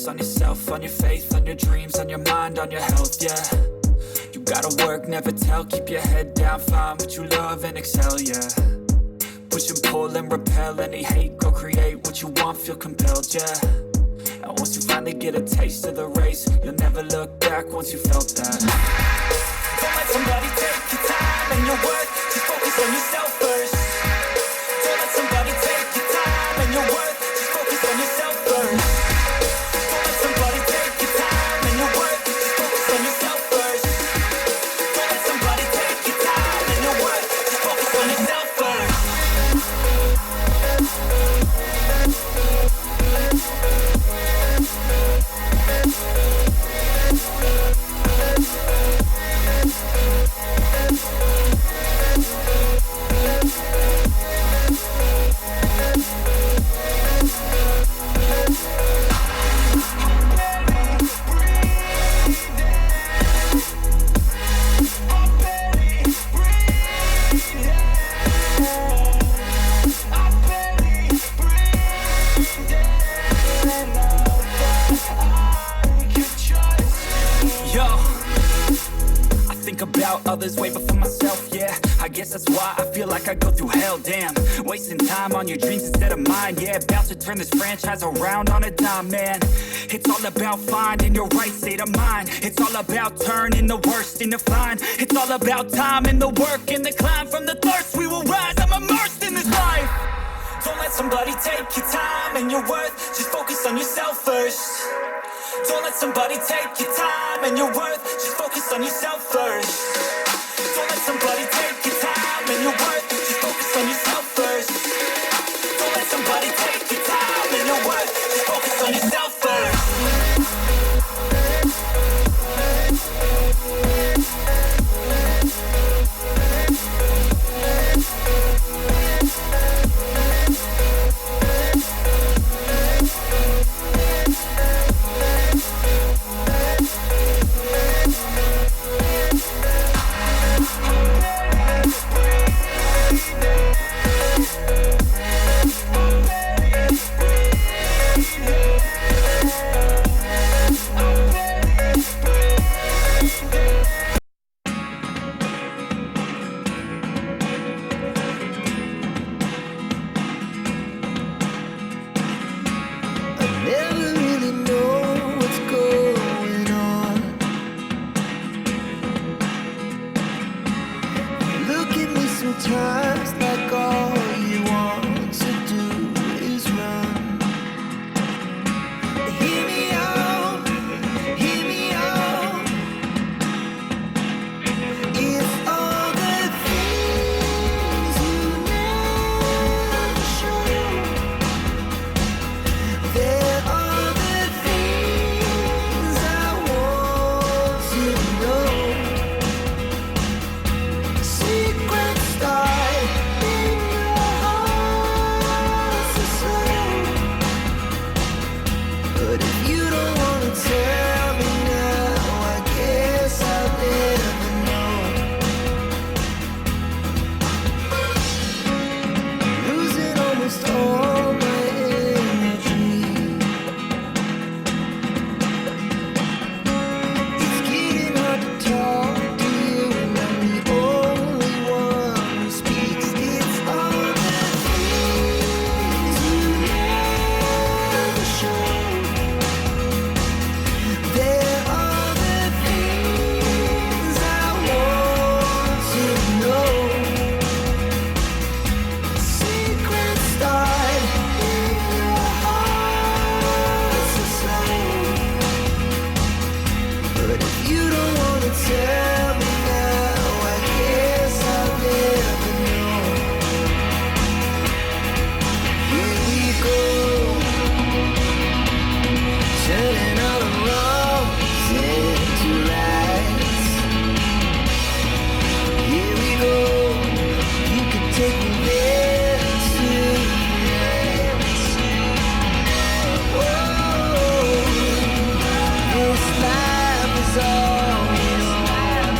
focus on yourself, on your faith, on your dreams, on your mind, on your health, yeah. You gotta work, never tell, keep your head down, find what you love and excel, yeah. Push and pull and repel any hate, go create what you want, feel compelled, yeah. And once you finally get a taste of the race, you'll never look back once you felt that. Don't let somebody take your time and your worth, just focus on yourself first. Don't let somebody take your time and your worth, just focus on yourself first. Don't let somebody take your time and your worth, just focus on yourself first. Don't let somebody take your time and your worth, just focus on yourself first. About others way before myself, yeah. I guess that's why I feel like I go through hell, damn. Wasting time on your dreams instead of mine, yeah. About to turn this franchise around on a dime, man. It's all about finding your right state of mind. It's all about turning the worst into fine. It's all about time and the work and the climb. From the thirst we will rise, I'm immersed in this life. Don't let somebody take your time and your worth, just focus on yourself first. Don't let somebody take your time and your worth, just focus on yourself first. Don't let somebody take your time and your worth, just focus on yourself first. Don't let somebody take your time and your worth, just focus on yourself first. Sometimes like all you want to do is run. Hear me out, hear me out. If all the things you never show, there are the things I want to know. Secrets start in your heart so slow. But if you don't wanna tell me now, I guess I'll never know. Losing almost all my energy. It's getting hard to talk to you, and I'm the only one who speaks. It's all the things you never show. There are the things I want to know. Secrets start in your heart so slow. But if you don't wanna tell me now, I guess I'll never know. Here we go, turning all the wrongs into rights. Here we go, you can take me there tonight. Whoa, this life is all we know.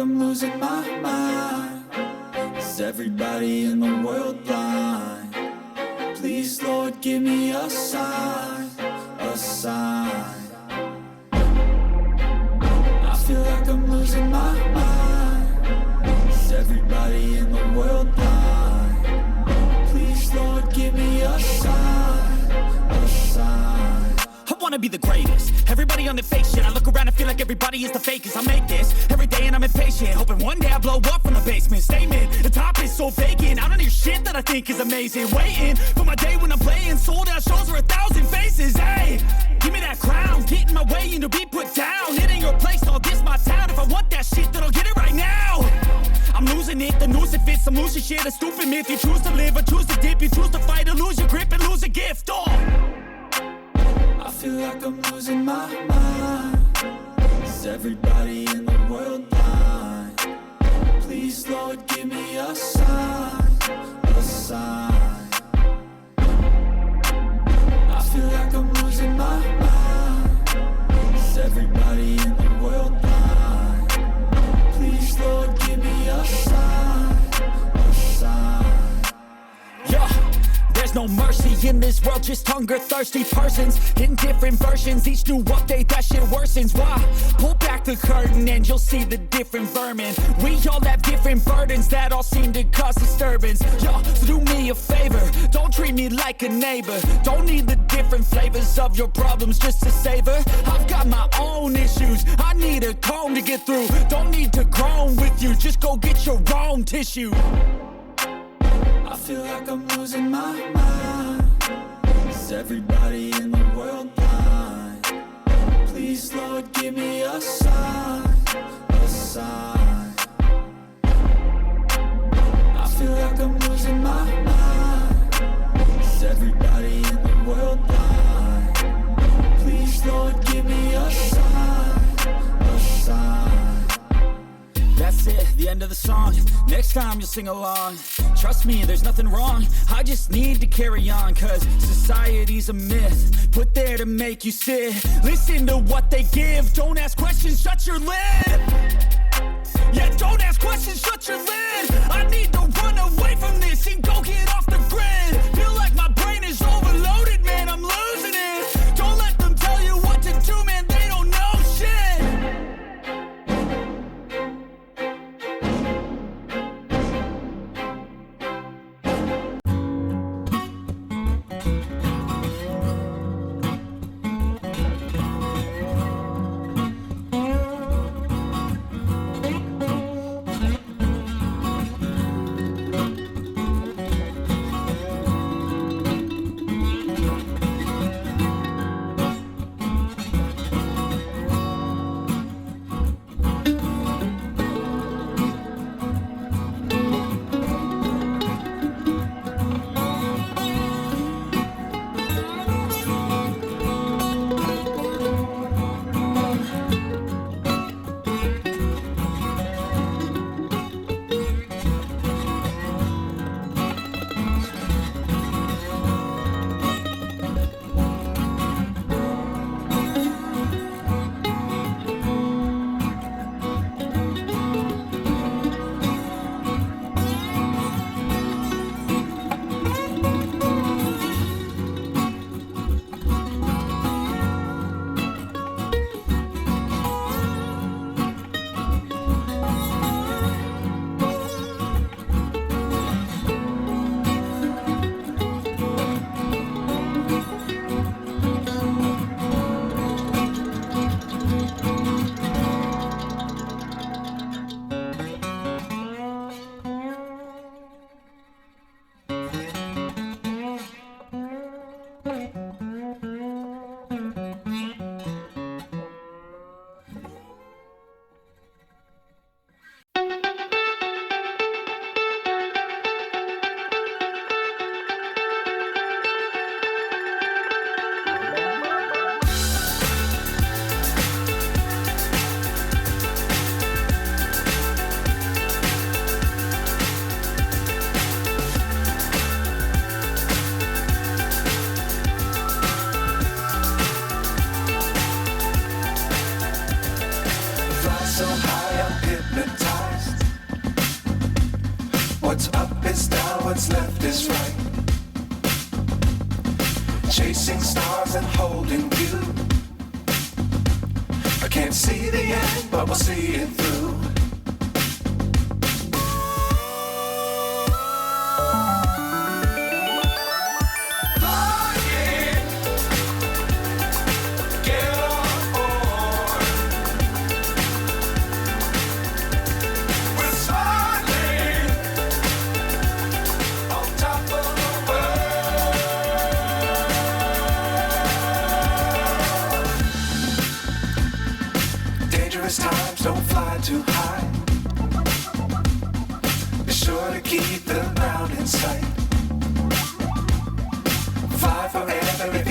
I'm losing my mind. Is everybody in the world blind? Please, Lord, give me a sign, a sign. I feel like I'm losing my mind. Is everybody in the world blind? Please, Lord, give me a sign, a sign. I wanna be the greatest. Everybody on the fake shit. I look around and feel like everybody is the fakest. I make this every day and I'm impatient, hoping one day I blow up from the basement. Statement, the top is so vacant. I don't hear shit that I think is amazing. Waiting for my day when I'm playing sold out shows for 1,000 faces. Hey, give me that crown, get in my way and to be put down. It ain't your place, all this my town. If I want that shit, then I'll get it right now. I'm losing it, the noose it fits. I'm losing shit, a stupid myth. You choose to live or choose to dip. You choose to fight or lose your grip and lose a gift. Oh, I feel like I'm losing my mind. Is everybody in the world blind? Please, Lord, give me a sign, a sign. I feel like I'm losing my mind. Is everybody in the world blind? Please, Lord, give me a sign, a sign. Yeah. There's no mercy in this world, just hunger-thirsty persons in different versions. Each new update, that shit worsens. Why? Pull back the curtain and you'll see the different vermin. We all have different burdens that all seem to cause disturbance. Yo, so do me a favor, don't treat me like a neighbor. Don't need the different flavors of your problems just to savor. I've got my own issues, I need a comb to get through. Don't need to groan with you, just go get your own tissue. I feel like I'm losing my mind. Is everybody in the world blind? Please, Lord, give me a sign, a sign. I feel like I'm losing my mind. Is everybody in the world blind? Please, Lord, give me a sign, a sign. That's it, the end of the song. Next time you'll sing along. Trust me, there's nothing wrong. I just need to carry on, cause society's a myth put there to make you sit. Listen to what they give. Don't ask questions, shut your lid. Yeah, don't ask questions, shut your lid. I need to run away from this and go get off the grid. Feel like my brain is overloaded, man, I'm losing it. Don't let them tell you what to do, man, they don't know shit. is right. Chasing stars and holding you. I can't see the end, but we'll see it through. Times don't fly too high. Be sure to keep the ground in sight. Fly forever